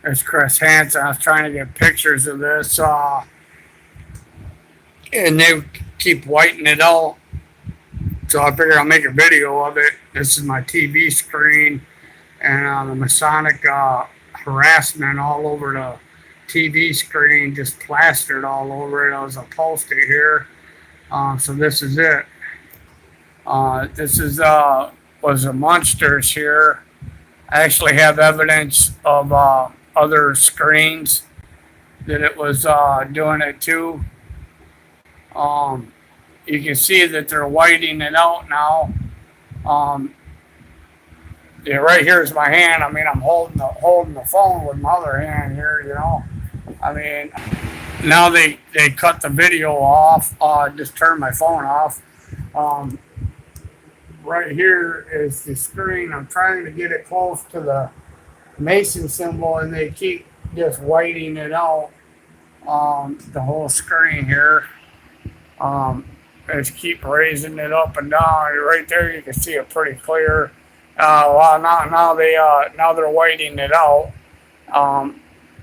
It's Chris Hansen. I was trying to get pictures of this, and they keep whitening it out. So I figured I'll make a video of it. This is my TV screen, and the Masonic harassment all over the TV screen, just plastered all over it. I was a post-it here. So this is it. This is was the monsters here. I actually have evidence of other screens that it was doing it to. You can see that they're whiting it out now. Yeah, right here is my hand. I mean, I'm holding the phone with my other hand here. You know, I mean, now they cut the video off. Just turned my phone off. Right here is the screen. I'm trying to get it close to the Mason symbol, and they keep just whiting it out. The whole screen here. Just keep raising it up and down. Right there, you can see it pretty clear. Well, now they're whiting it out.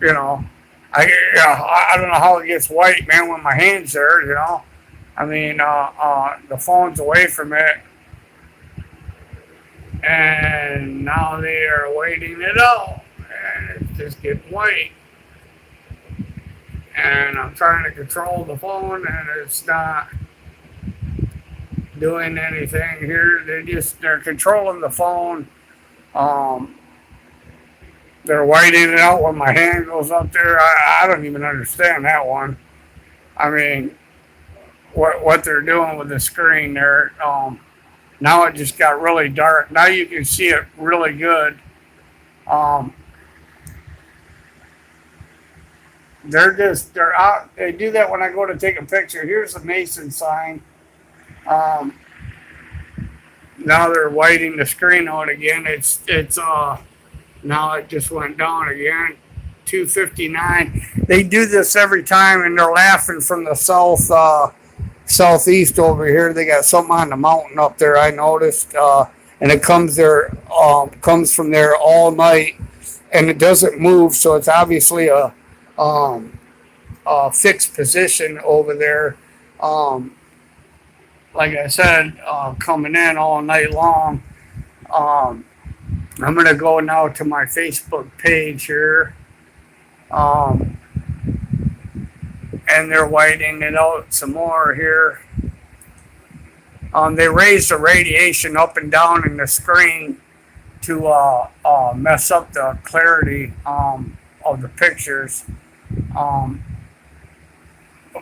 You know, I don't know how it gets white, man, when my hand's there. You know, I mean, the phone's away from it, and now they are whiting it out, and it's just getting white. And I'm trying to control the phone, and it's not doing anything here. They're controlling the phone. They're whiting it out when my hand goes up there. I don't even understand that one. I mean, what they're doing with the screen there. Now it just got really dark. Now you can see it really good. They're out. They do that when I go to take a picture. Here's the Mason sign. Now they're whiting the screen out again. It's now it just went down again. 259. They do this every time, and they're laughing from the southeast over here. They got something on the mountain up there, I noticed, and it comes from there all night, and it doesn't move. So it's obviously a fixed position over there. Like I said, coming in all night long. I'm going to go now to my Facebook page here. And they're whiting it out some more here. They raised the radiation up and down in the screen to mess up the clarity of the pictures.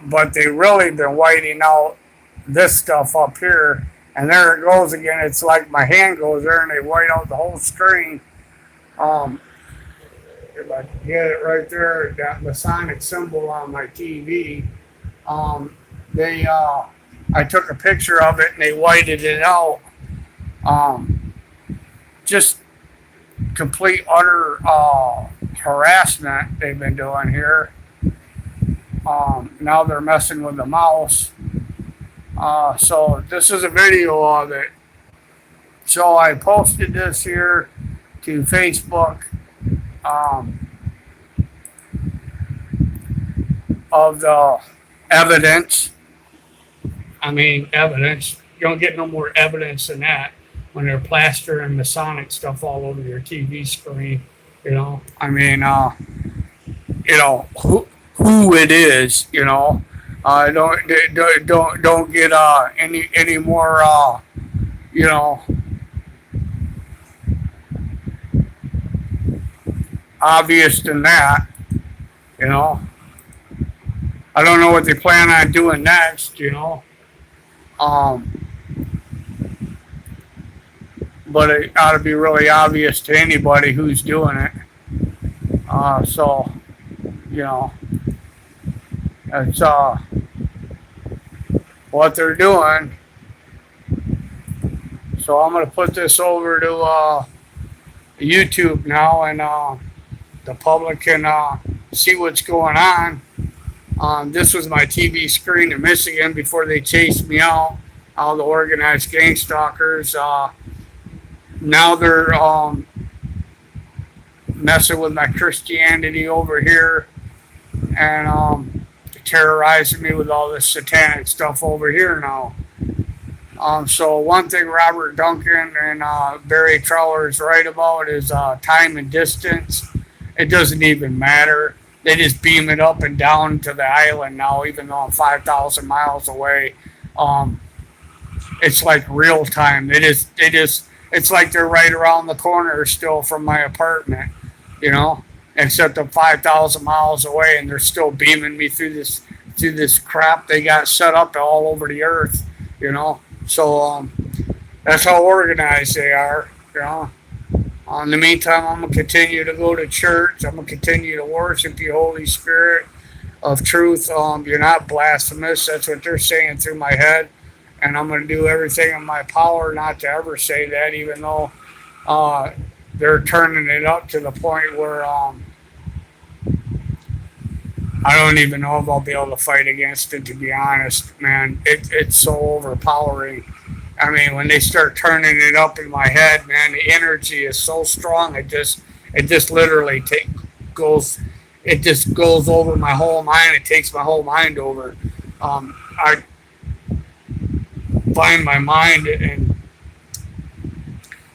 But they really been whiting out this stuff up here, and there it goes again. It's like my hand goes there, and they white out the whole screen. If I can get it right there, that Masonic symbol on my TV. I took a picture of it, and they whited it out. Just complete utter harassment they've been doing here. Now they're messing with the mouse. So this is a video of it. So I posted this here to Facebook of the evidence. I mean, evidence. You don't get no more evidence than that when they're plastering Masonic stuff all over your TV screen. You know, I mean, you know who it is. You know. Don't get any more you know, obvious than that. You know, I don't know what they plan on doing next. You know, but it ought to be really obvious to anybody who's doing it. So, you know, that's what they're doing. So I'm going to put this over to YouTube now, and the public can see what's going on. This was my TV screen in Michigan before they chased me out. All the organized gang stalkers. Now they're messing with my Christianity over here, and terrorizing me with all this satanic stuff over here now. So one thing Robert Duncan and Barry Trower is right about is time and distance. It doesn't even matter. They just beam it up and down to the island now, even though I'm 5,000 miles away. Um, it's like real time. It's like they're right around the corner still from my apartment, you know. Except I'm 5,000 miles away, and they're still beaming me through this crap they got set up all over the earth, you know. So that's how organized they are, you know. In the meantime, I'm gonna continue to go to church. I'm gonna continue to worship you, Holy Spirit of truth. You're not blasphemous. That's what they're saying through my head, and I'm gonna do everything in my power not to ever say that, even though they're turning it up to the point where I don't even know if I'll be able to fight against it. To be honest, man, it's so overpowering. I mean, when they start turning it up in my head, man, the energy is so strong. It just literally goes. It just goes over my whole mind. It takes my whole mind over. I find my mind, and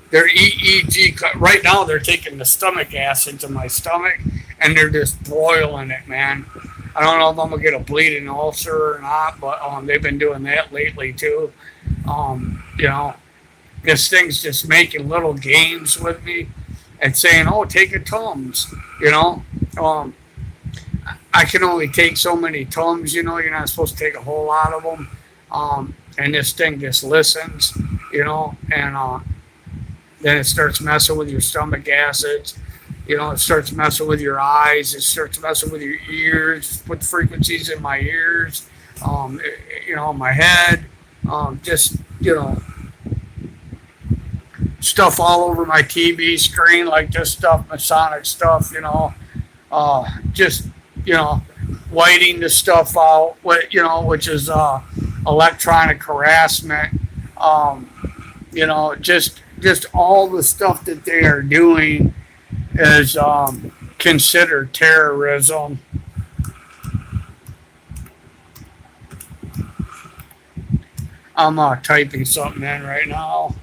their EEG right now. They're taking the stomach acid to my stomach, and they're just broiling it, man. I don't know if I'm gonna get a bleeding ulcer or not, but they've been doing that lately too. You know, this thing's just making little games with me and saying, "Oh, take a Tums." You know, I can only take so many Tums. You know, you're not supposed to take a whole lot of them. And this thing just listens. You know, and then it starts messing with your stomach acids. You know, it starts messing with your eyes. It starts messing with your ears. Put frequencies in my ears. You know, my head. Just, you know, stuff all over my TV screen, like this stuff, Masonic stuff. You know, just, you know, whiting the stuff out. You know, which is electronic harassment. You know, just all the stuff that they are doing is considered terrorism. I'm typing something in right now.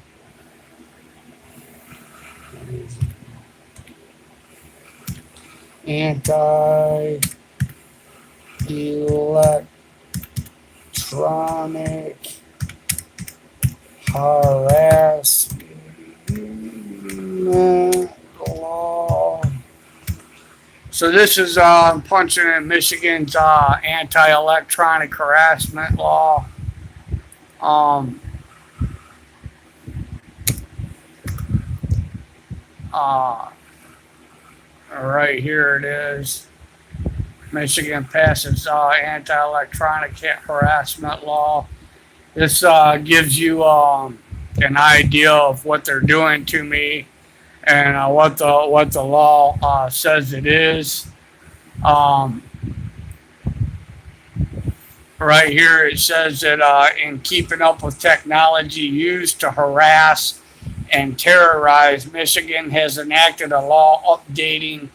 Anti-electronic harassment law. So this is punching in Michigan's anti-electronic harassment law. Right here it is. Michigan passes anti-electronic harassment law. This gives you an idea of what they're doing to me and what the law says it is. Right here it says that in keeping up with technology used to harass and terrorize, Michigan has enacted a law updating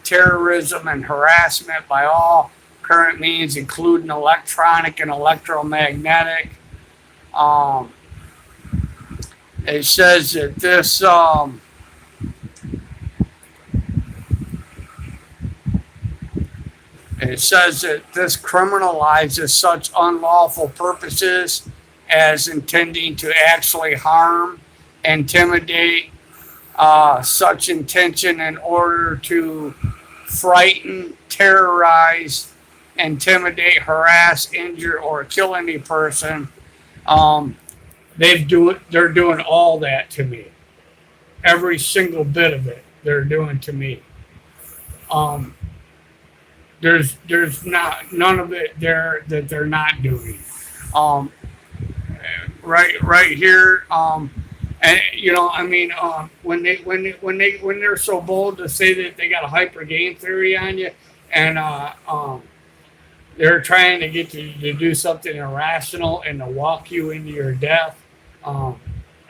terrorism and harassment by all current means, including electronic and electromagnetic. It says that this criminalizes such unlawful purposes as intending to actually harm, intimidate, such intention in order to frighten, terrorize, intimidate, harass, injure, or kill any person. They're doing all that to me. Every single bit of it they're doing to me. There's not none of it there that they're not doing. Right here. And you know, I mean, when they're so bold to say that they got a hyper game theory on you, and they're trying to get you to do something irrational and to walk you into your death.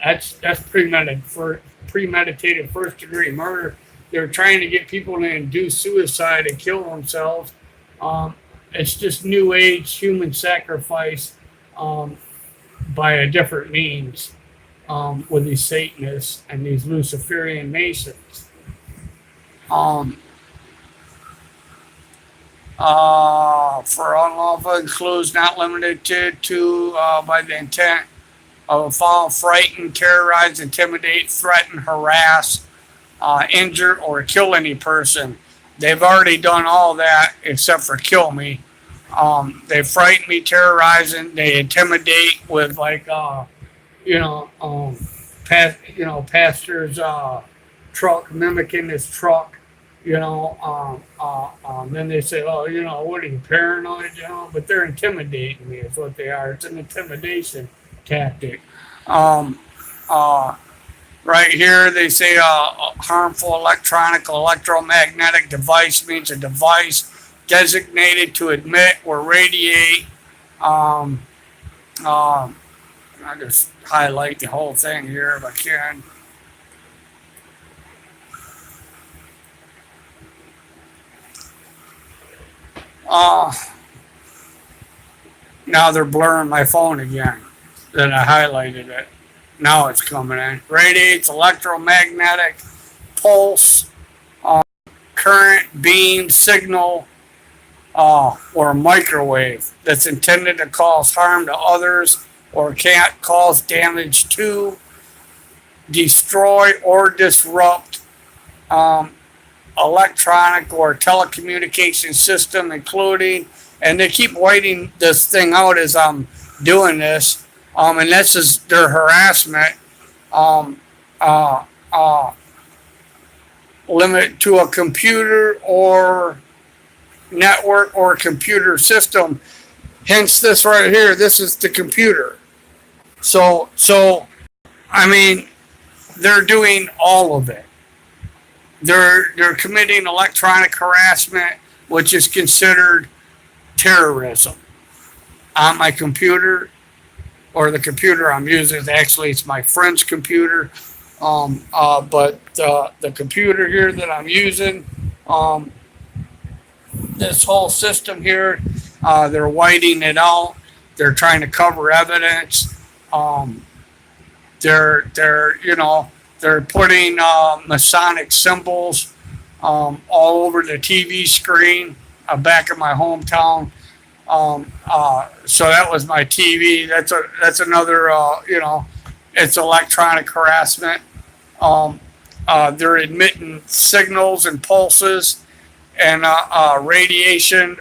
That's premeditated. premeditated first-degree murder. They're trying to get people to induce suicide and kill themselves. It's just new age human sacrifice by a different means with these Satanists and these Luciferian Masons. For unlawful includes not limited to by the intent of follow, frighten, terrorize, intimidate, threaten, harass, injure, or kill any person. They've already done all that except for kill me. They frighten me, terrorize, and they intimidate with pastor's truck, mimicking his truck. Then they say, oh, what are you, paranoid? But they're intimidating me is what they are. It's an intimidation tactic. Right here, they say harmful electromagnetic device means a device designated to emit or radiate. I'll just highlight the whole thing here if I can. Now they're blurring my phone again. Then I highlighted it. Now it's coming in. Radiates electromagnetic pulse, current, beam, signal, or microwave that's intended to cause harm to others or can't cause damage to, destroy, or disrupt electronic or telecommunication system, including, and they keep waiting this thing out as I'm doing this, and this is their harassment, limit to a computer or network or computer system. Hence this right here, this is the computer. So I mean, they're doing all of it. They're committing electronic harassment, which is considered terrorism. On my computer, or the computer I'm using, actually it's my friend's computer, but the computer here that I'm using, this whole system here, they're whiting it out. They're trying to cover evidence. They're putting Masonic symbols all over the TV screen back in my hometown. So that was my TV. That's another, it's electronic harassment. They're emitting signals and pulses and radiation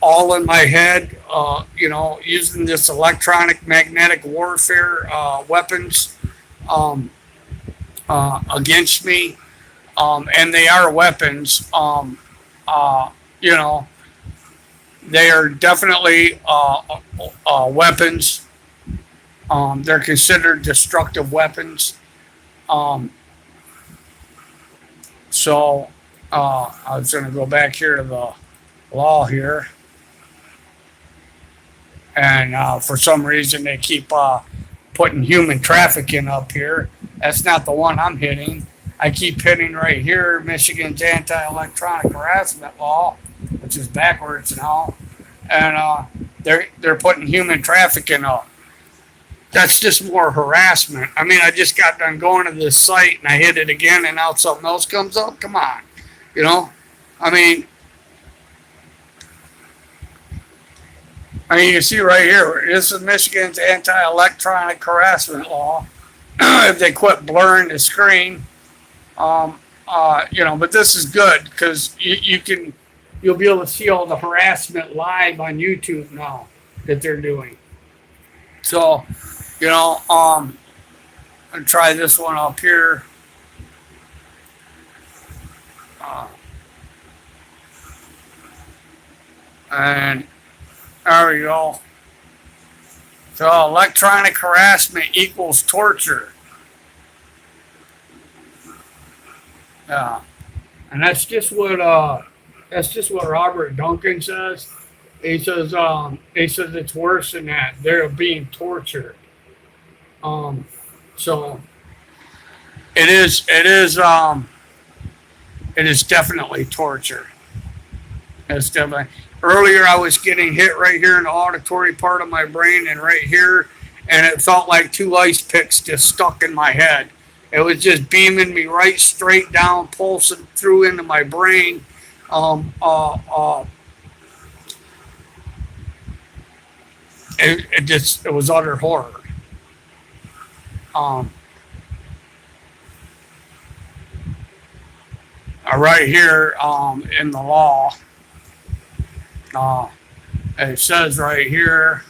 all in my head, using this electronic magnetic warfare weapons against me, and they are weapons. They are definitely weapons. They're considered destructive weapons. So I was going to go back here to the law here, and for some reason they keep putting human trafficking up here. That's not the one I'm hitting. I keep hitting right here, Michigan's anti-electronic harassment law, which is backwards now, and they're putting human trafficking up. That's just more harassment. I mean, I just got done going to this site and I hit it again, and now something else comes up. Come on, I mean, you can see right here, this is Michigan's anti-electronic harassment law. If they quit blurring the screen, but this is good because you'll be able to see all the harassment live on YouTube now that they're doing. So, I'll try this one up here. And there we go. So electronic harassment equals torture. Yeah, and that's just what Robert Duncan says. He says it's worse than that. They're being tortured. So it is definitely torture. It's definitely. Earlier, I was getting hit right here in the auditory part of my brain and right here, and it felt like two ice picks just stuck in my head. It was just beaming me right straight down, pulsing through into my brain. Um, uh, uh, it was utter horror. Um, right here in the law, uh, it says right here,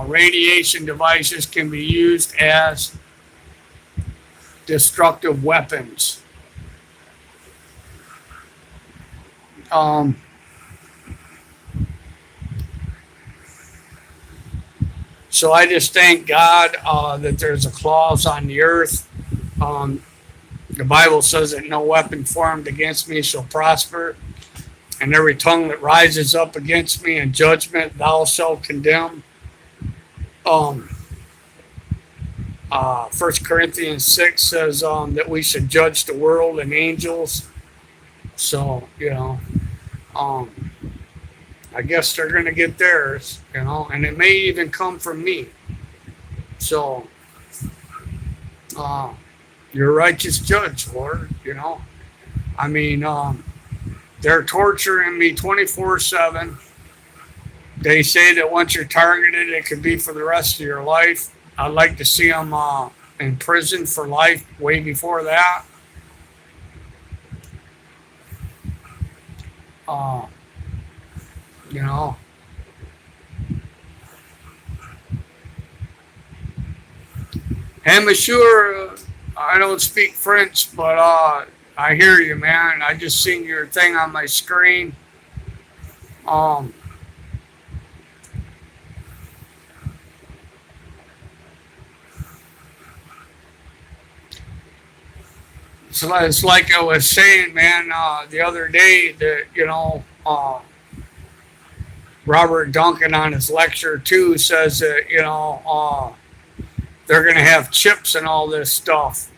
radiation devices can be used as destructive weapons. Um, so I just thank God that there's a clause on the earth. The Bible says that no weapon formed against me shall prosper, and every tongue that rises up against me in judgment thou shalt condemn. 1 Corinthians 6 says that we should judge the world and angels. So, I guess they're going to get theirs, and it may even come from me. So, you're a righteous judge, Lord, I mean, they're torturing me 24/7. They say that once you're targeted, it could be for the rest of your life. I'd like to see them in prison for life way before that. Uh, you know, hey, monsieur, I don't speak French, but I hear you, man. I just seen your thing on my screen. Um, so it's like I was saying, man, the other day that, Robert Duncan on his lecture too says that, they're going to have chips and all this stuff,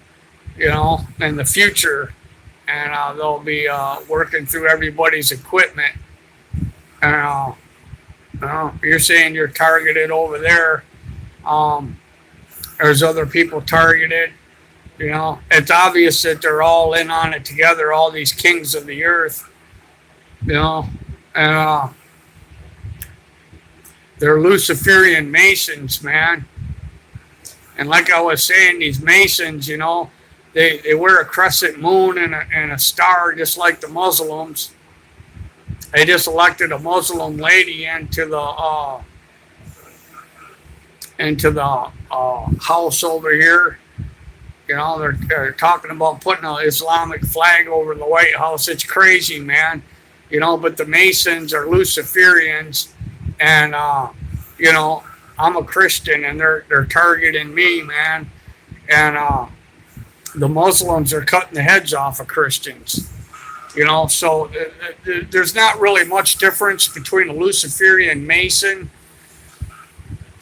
in the future. And they'll be working through everybody's equipment. And you're saying you're targeted over there. There's other people targeted. It's obvious that they're all in on it together, all these kings of the earth, and they're Luciferian Masons, man. And like I was saying, these Masons, they wear a crescent moon and a star just like the Muslims. They just elected a Muslim lady into the house over here. They're talking about putting an Islamic flag over the White House. It's crazy, man. But the Masons are Luciferians, and I'm a Christian, and they're targeting me, man. And the Muslims are cutting the heads off of Christians. So there's not really much difference between a Luciferian Mason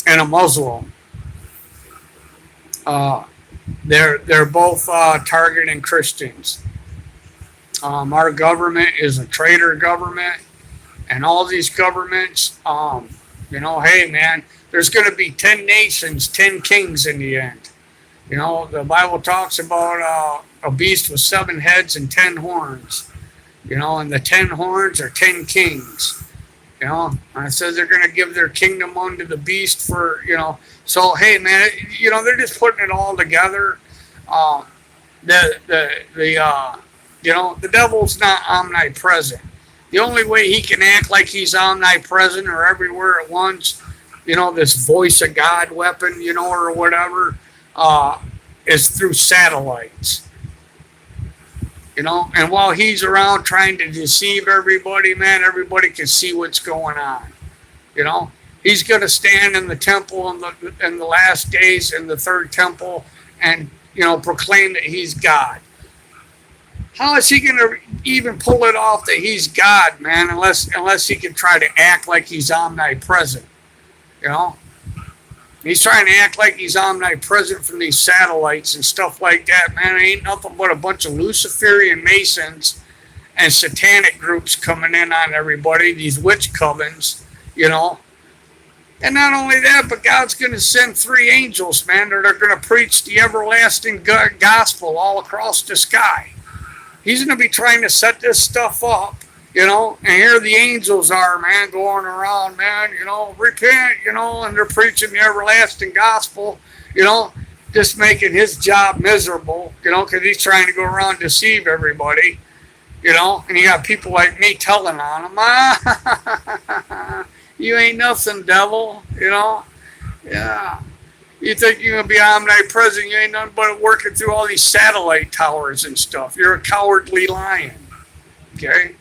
and a Muslim. They're both targeting Christians. Our government is a traitor government, and all these governments, hey man, there's going to be 10 nations, 10 kings in the end. The Bible talks about a beast with 7 heads and 10 horns. And the 10 horns are 10 kings. And it says they're going to give their kingdom unto the beast for, So, hey, man, they're just putting it all together. The devil's not omnipresent. The only way he can act like he's omnipresent or everywhere at once, this voice of God weapon, or whatever, is through satellites. And while he's around trying to deceive everybody, man, everybody can see what's going on. He's going to stand in the temple in the last days in the third temple and, proclaim that he's God. How is he going to even pull it off that he's God, man, unless he can try to act like he's omnipresent, He's trying to act like he's omnipresent from these satellites and stuff like that, man. It ain't nothing but a bunch of Luciferian Masons and satanic groups coming in on everybody, these witch covens, you know. And not only that, but God's going to send 3 angels, man, that are going to preach the everlasting gospel all across the sky. He's going to be trying to set this stuff up, you know, and here the angels are, man, going around, man, you know, repent, you know, and they're preaching the everlasting gospel, you know, just making his job miserable, you know, because he's trying to go around and deceive everybody, you know, and you got people like me telling on him, you ain't nothing, devil, you know, yeah. You think you're going to be omnipresent, you ain't nothing but working through all these satellite towers and stuff. You're a cowardly lion, okay?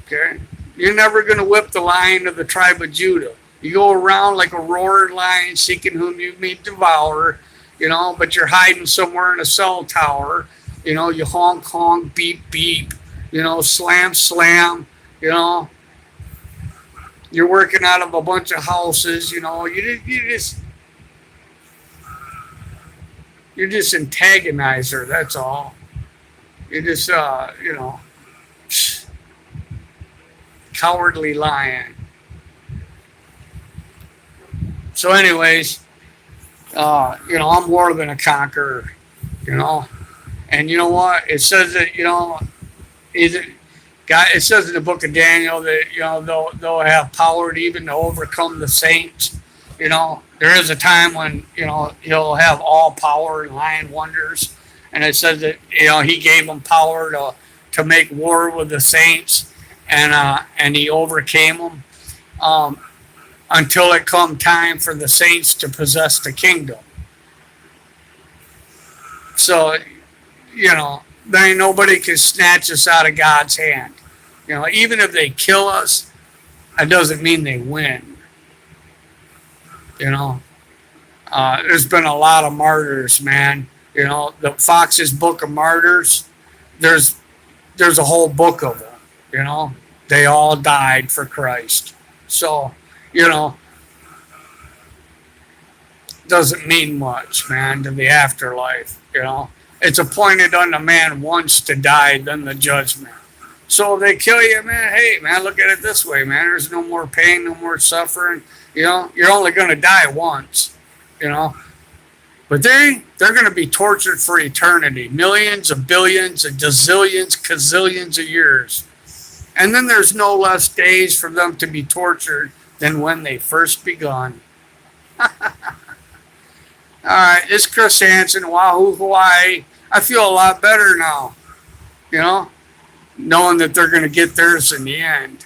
Okay? You're never going to whip the lion of the tribe of Judah. You go around like a roaring lion seeking whom you may devour, you know, but you're hiding somewhere in a cell tower. You know, you honk, honk, beep, beep, you know, slam, slam, you know. You're working out of a bunch of houses, you know. You're just antagonizer, that's all. You're just, you know, cowardly lion. So anyways, you know, I'm more than a conqueror, you know. And you know what? It says that, you know, God, it says in the book of Daniel that, you know, they'll have power to even to overcome the saints. You know, there is a time when, you know, he'll have all power and lying wonders. And it says that, you know, he gave them power to make war with the saints, and he overcame them until it come time for the saints to possess the kingdom. So, you know, there ain't nobody can snatch us out of God's hand. You know, even if they kill us, that doesn't mean they win. You know, there's been a lot of martyrs, man. You know, the Fox's Book of Martyrs, there's a whole book of them, you know. They all died for Christ. So, you know, doesn't mean much, man, to the afterlife, you know. It's appointed unto man once to die, then the judgment. So if they kill you, man, hey, man, look at it this way, man. There's no more pain, no more suffering. You know, you're only going to die once, you know. But they're going to be tortured for eternity. Millions of billions of gazillions, gazillions of years. And then there's no less days for them to be tortured than when they first begun. All right, this is Chris Hansen, OAHU, Hawaii. I feel a lot better now, you know, knowing that they're going to get theirs in the end.